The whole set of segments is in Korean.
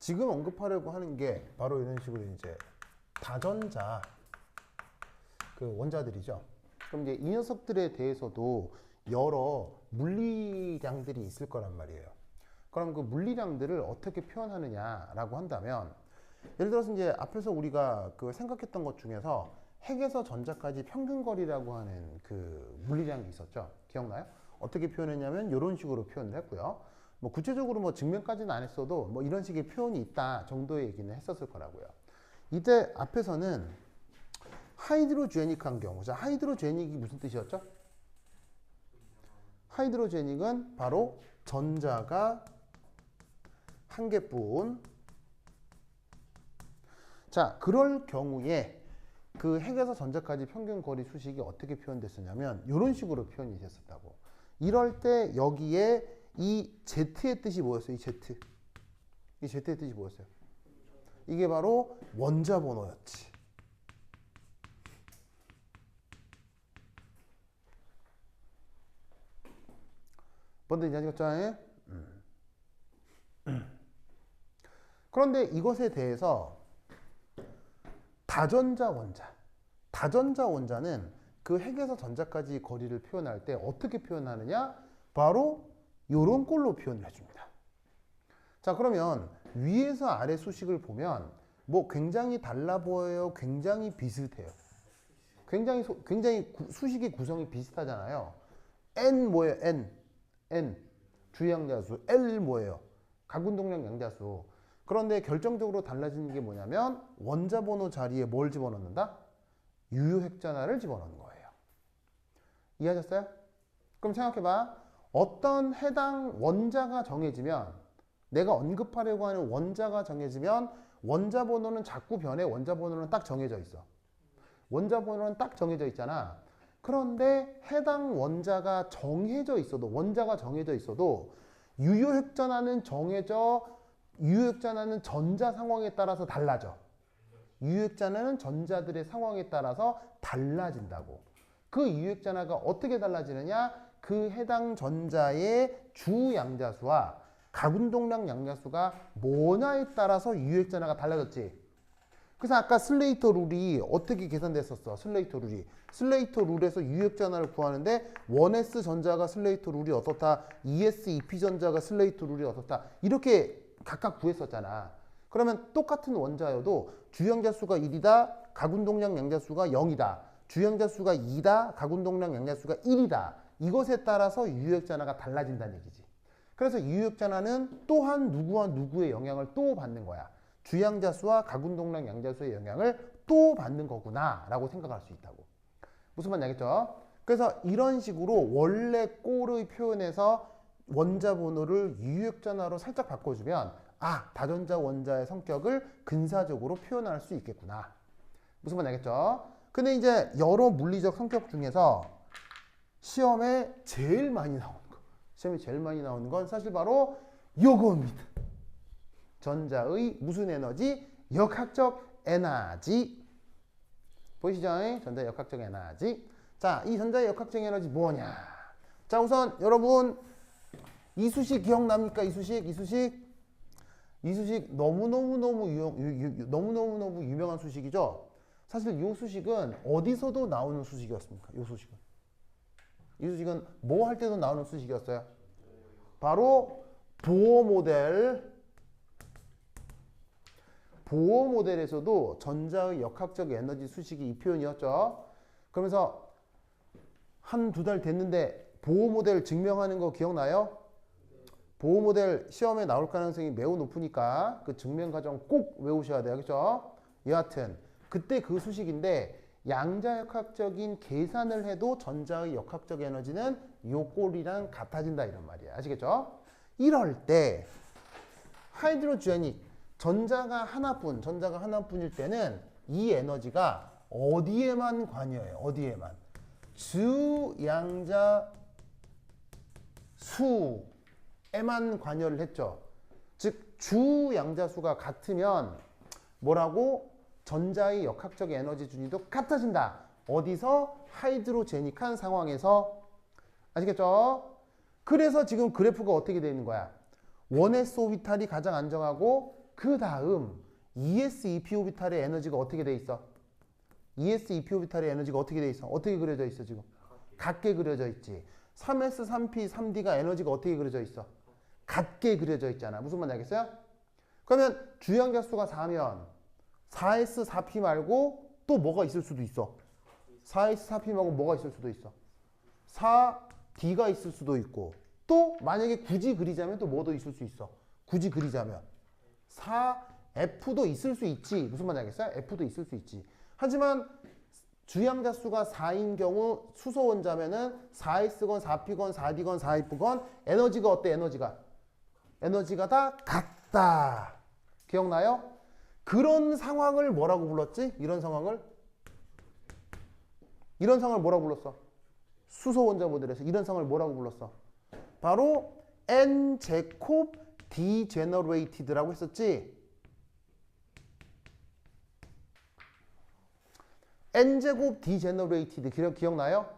지금 언급하려고 하는 게 바로 이런 식으로 이제 다전자 그 원자들이죠. 그럼 이제 이 녀석들에 대해서도 여러 물리량들이 있을 거란 말이에요. 그럼 그 물리량들을 어떻게 표현하느냐라고 한다면, 예를 들어서 이제 앞에서 우리가 그 생각했던 것 중에서 핵에서 전자까지 평균거리라고 하는 그 물리량이 있었죠. 기억나요? 어떻게 표현했냐면 이런 식으로 표현을 했고요. 뭐 구체적으로 뭐 증명까지는 안 했어도 뭐 이런 식의 표현이 있다 정도의 얘기는 했었을 거라고요. 이때 앞에서는 하이드로제닉한 경우, 자, 하이드로제닉이 무슨 뜻이었죠? 하이드로제닉은 바로 전자가 한 개뿐. 자, 그럴 경우에 그 핵에서 전자까지 평균 거리 수식이 어떻게 표현됐었냐면 이런 식으로 표현이 됐었다고. 이럴 때 여기에 이 Z의 뜻이 뭐였어요? 이 Z. 이 Z의 뜻이 뭐였어요? 이게 바로 원자 번호였지. 뭔데 이제 아시겠죠? 그런데 이것에 대해서 다전자 원자는 그 핵에서 전자까지 거리를 표현할 때 어떻게 표현하느냐? 바로 요런 꼴로 표현을 해줍니다. 자, 그러면 위에서 아래 수식을 보면 뭐 굉장히 달라 보여요? 굉장히 비슷해요? 굉장히 수식의 구성이 비슷하잖아요. N 뭐예요? N 주양자수. L 뭐예요? 각운동량 양자수. 그런데 결정적으로 달라지는 게 뭐냐면 원자 번호 자리에 뭘 집어넣는다? 유효핵전화를 집어넣는 거예요. 이해하셨어요? 그럼 생각해봐. 어떤 해당 원자가 정해지면, 내가 언급하려고 하는 원자가 정해지면 원자 번호는 자꾸 변해. 원자 번호는 딱 정해져 있어. 원자 번호는 딱 정해져 있잖아. 그런데 해당 원자가 정해져 있어도 유효핵전화는 유효핵전화는 전자 상황에 따라서 달라져. 유효핵전화는 전자들의 상황에 따라서 달라진다고. 그 유효핵전화가 어떻게 달라지느냐? 그 해당 전자의 주 양자수와 각운동량 양자수가 뭐냐에 따라서 유효핵전화가 달라졌지. 그래서 아까 슬레이터 룰이 어떻게 계산됐었어? 슬레이터 룰에서 유효핵전화를 구하는데 1s 전자가 슬레이터 룰이 어떻다, 2s 2p 전자가 슬레이터 룰이 어떻다, 이렇게 각각 구했었잖아. 그러면 똑같은 원자여도 주양자수가 1이다, 각운동량 양자수가 0이다, 주양자수가 2다, 각운동량 양자수가 1이다. 이것에 따라서 유효핵전화가 달라진다는 얘기지. 그래서 유효핵전화는 또한 누구와 누구의 영향을 또 받는 거야. 주양자수와 각운동량 양자수의 영향을 또 받는 거구나 라고 생각할 수 있다고. 무슨 말인지 알겠죠? 그래서 이런 식으로 원래 꼴의 표현에서 원자 번호를 유효핵전화로 살짝 바꿔주면 다전자 원자의 성격을 근사적으로 표현할 수 있겠구나. 무슨 말인지 알겠죠? 근데 이제 여러 물리적 성격 중에서 시험에 제일 많이 나오는 건 사실 바로 요겁니다. 전자의 무슨 에너지? 역학적 에너지. 보이시죠? 전자의 역학적 에너지. 자, 이 전자의 역학적 에너지 뭐냐? 자, 우선 여러분 이 수식 기억납니까? 이 수식 너무너무 유명한 수식이죠. 사실 이 수식은 어디서도 나오는 수식이었습니까? 이 수식은 뭐 할 때도 나오는 수식이었어요? 바로 보어 모델에서도 전자의 역학적 에너지 수식이 이 표현이었죠. 그러면서 한두 달 됐는데 보어 모델 증명하는 거 기억나요? 보어 모델 시험에 나올 가능성이 매우 높으니까 그 증명 과정 꼭 외우셔야 돼요. 그렇죠? 여하튼 그때 그 수식인데 양자역학적인 계산을 해도 전자의 역학적 에너지는 요 꼴이랑 같아진다 이런 말이에요. 아시겠죠? 이럴 때 하이드로제닉 전자가 하나뿐일 때는 이 에너지가 어디에만 관여해요? 어디에만? 주양자 수에만 관여를 했죠. 즉 주 양자수가 같으면 뭐라고? 전자의 역학적 에너지 준위도 같아진다. 어디서? 하이드로제닉한 상황에서. 아시겠죠? 그래서 지금 그래프가 어떻게 되어 있는 거야? 1s 오비탈이 가장 안정하고 그 다음 2s 2p 오비탈의 에너지가 어떻게 돼 있어? 2s 2p 오비탈의 에너지가 어떻게 돼 있어? 어떻게 그려져 있어 지금? 같게 그려져 있지. 3s 3p 3d가 에너지가 어떻게 그려져 있어? 같게 그려져 있잖아. 무슨 말인지 알겠어요? 그러면 주양자수가 4면 4s 4p 말고 또 뭐가 있을 수도 있어. 4s 4p 말고 뭐가 있을 수도 있어. 4d가 있을 수도 있고 또 만약에 굳이 그리자면 또 뭐도 있을 수 있어. 굳이 그리자면 4f도 있을 수 있지. 무슨 말인지 알겠어요? f도 있을 수 있지. 하지만 주양자수가 4인 경우 수소 원자면은 4s건 4p건 4d건 4f건 에너지가 어때? 에너지가 다 같다. 기억나요? 그런 상황을 뭐라고 불렀지? 이런 상황을 뭐라고 불렀어? 수소 원자 모델에서 이런 상황을 뭐라고 불렀어? 바로 N-제곱 degenerated라고 했었지. N제곱 degenerated 기억나요?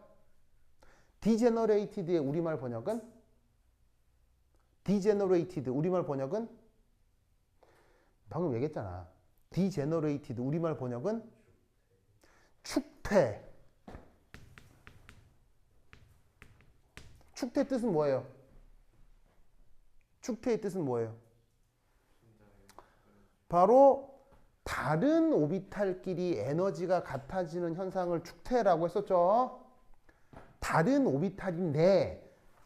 degenerated의 우리말 번역은? degenerated 우리말 번역은? 방금 얘기했잖아. degenerated 우리말 번역은? 축퇴. 축퇴의 뜻은 뭐예요? 축퇴의 뜻은 뭐예요? 바로 다른 오비탈끼리 에너지가 같아지는 현상을 축퇴라고 했었죠. 다른 오비탈인데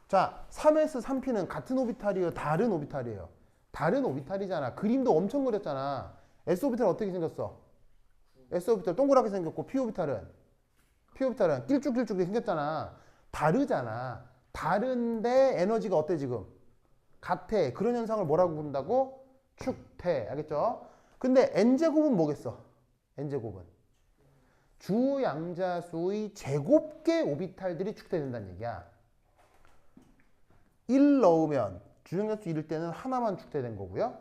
자 3s 3p는 같은 오비탈이에요? 다른 오비탈이에요? 다른 오비탈이잖아. 그림도 엄청 그렸잖아. s 오비탈 어떻게 생겼어? s 오비탈 동그랗게 생겼고 p 오비탈은 길쭉길쭉 생겼잖아. 다르잖아. 다른데 에너지가 어때 지금? 같아. 그런 현상을 뭐라고 부른다고? 축퇴. 알겠죠? 근데 n제곱은 뭐겠어? n제곱은 주양자수의 제곱계 오비탈들이 축퇴된다는 얘기야. 1 넣으면 주양자수 1일 때는 하나만 축퇴된 거고요.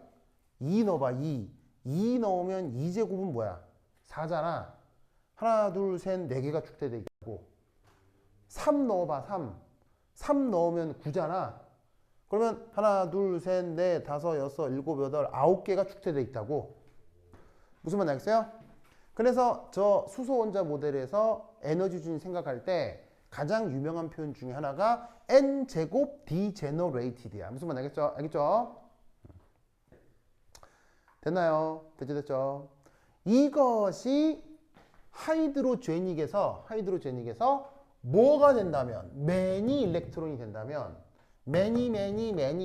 2 넣어봐. 2 넣으면 2제곱은 뭐야? 4잖아. 하나 둘 셋 4개가 축퇴돼 있고 3 넣어봐. 3 넣으면 9잖아. 그러면 하나 둘 셋 넷 다섯 여섯 일곱 여덟 9개가 축퇴돼 있다고. 무슨 말인지 알겠어요? 그래서 저 수소 원자 모델에서 에너지 준위 생각할 때 가장 유명한 표현 중에 하나가 N제곱 degenerated야. 무슨 말인지 알겠죠? 됐나요? 됐죠? 이것이 하이드로제닉에서 뭐가 된다면 many 일렉트론이 된다면 many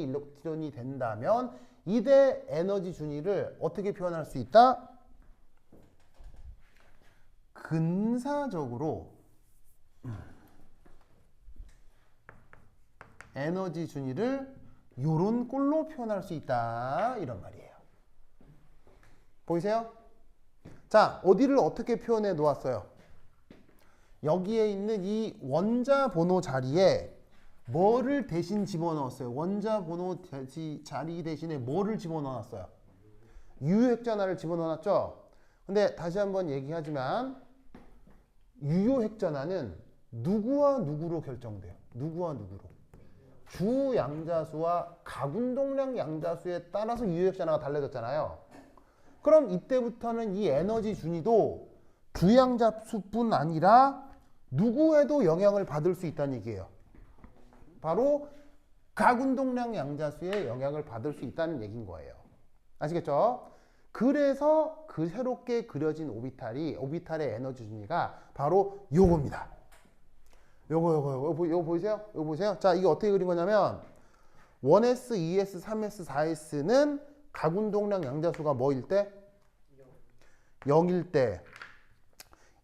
일렉트론이 된다면 이대 에너지 준위를 어떻게 표현할 수 있다? 근사적으로 에너지 준위를 요런 꼴로 표현할 수 있다. 이런 말이에요. 보이세요? 자, 어디를 어떻게 표현해 놓았어요? 여기에 있는 이 원자 번호 자리에 뭐를 대신 집어넣었어요? 원자 번호 자리 대신에 뭐를 집어넣었어요? 유효핵전화를 집어넣었죠? 근데 다시 한번 얘기하지만 유효핵전화는 누구와 누구로 결정돼요? 누구와 누구로? 주양자수와 가군동량 양자수에 따라서 유효핵전화가 달라졌잖아요. 그럼 이때부터는 이 에너지 준위도 주양자수뿐 아니라 누구에도 영향을 받을 수 있다는 얘기예요. 바로 가군동량 양자수에 영향을 받을 수 있다는 얘기인 거예요. 아시겠죠? 그래서 그 새롭게 그려진 오비탈의 에너지 준위가 바로 요겁니다. 요거 보이세요? 요거 보세요? 자, 이게 어떻게 그린 거냐면 1s, 2s, 3s, 4s는 가군동량 양자수가 뭐일 때? 0일 때.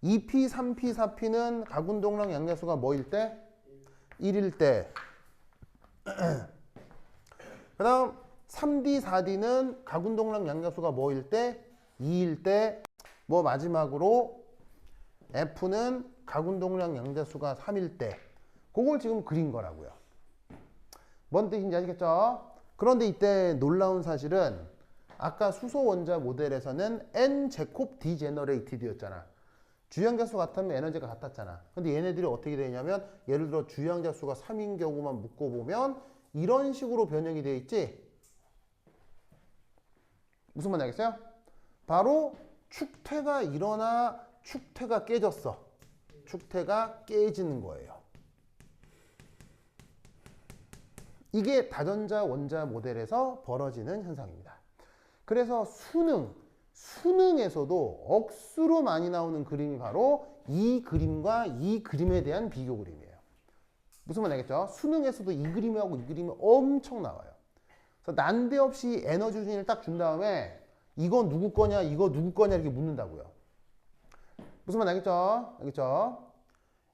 2p, 3p, 4p는 가군동량 양자수가 뭐일 때? 1일 때. 그 다음 3D, 4D는 가군동량 양자수가 뭐일 때? 2일 때. 뭐 마지막으로 F는 가군동량 양자수가 3일 때. 그걸 지금 그린 거라고요. 뭔 뜻인지 아시겠죠? 그런데 이때 놀라운 사실은 아까 수소 원자 모델에서는 n 제곱 디제너레이티드였잖아. 주양자 수 같으면 에너지가 같았잖아. 근데 얘네들이 어떻게 되냐면 예를 들어 주양자 수가 3인 경우만 묶어보면 이런 식으로 변형이 되어 있지. 무슨 말인지 알겠어요? 바로 축퇴가 일어나 축퇴가 깨졌어. 축퇴가 깨지는 거예요. 이게 다전자 원자 모델에서 벌어지는 현상입니다. 그래서 수능에서도 억수로 많이 나오는 그림이 바로 이 그림과 이 그림에 대한 비교 그림이에요. 무슨 말 알겠죠? 수능에서도 이 그림하고 이 그림이 엄청 나와요. 그래서 난데없이 에너지 준위를 딱 준 다음에 이거 누구 거냐, 이거 누구 거냐 이렇게 묻는다고요. 무슨 말 알겠죠? 알겠죠?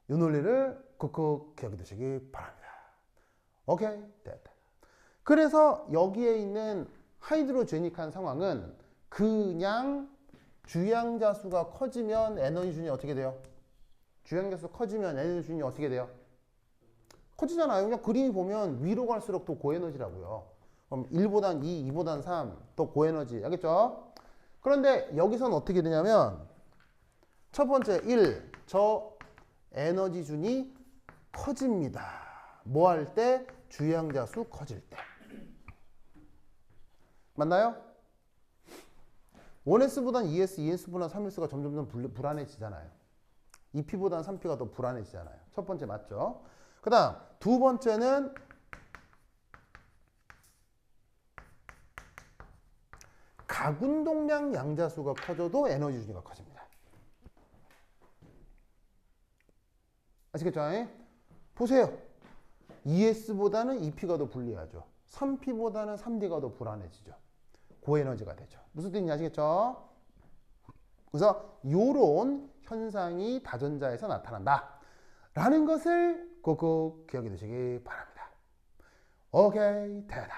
이 논리를 콕콕 기억해 두시기 바랍니다. 오케이, 됐다. 그래서 여기에 있는 하이드로제닉한 상황은 그냥 주양자 수가 커지면 에너지 준위 어떻게 돼요? 주양자 수 커지면 에너지 준위 어떻게 돼요? 커지잖아요. 그냥 그림이 보면 위로 갈수록 더 고에너지라고요. 그럼 1보단 2, 2보단 3, 더 고에너지. 알겠죠? 그런데 여기서는 어떻게 되냐면 첫 번째 1, 저 에너지 준이 커집니다. 뭐 할 때? 주양자 수 커질 때. 맞나요? 1S보단 2S, 2S보단 3S가 점점 불안해지잖아요. 2P보단 3P가 더 불안해지잖아요. 첫 번째 맞죠? 그 다음 두 번째는 가군동량 양자수가 커져도 에너지 준위가 커집니다. 아시겠죠? 보세요. 2S보다는 2P가 더 불리하죠. 3P보다는 3D가 더 불안해지죠. 고에너지가 되죠. 무슨 뜻인지 아시겠죠? 그래서 이런 현상이 다전자에서 나타난다. 라는 것을 꼭 기억해 두시기 바랍니다. 오케이, 됐다.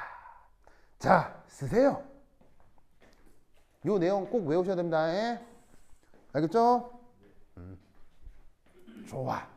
자, 쓰세요. 이 내용 꼭 외우셔야 됩니다. 알겠죠? 좋아.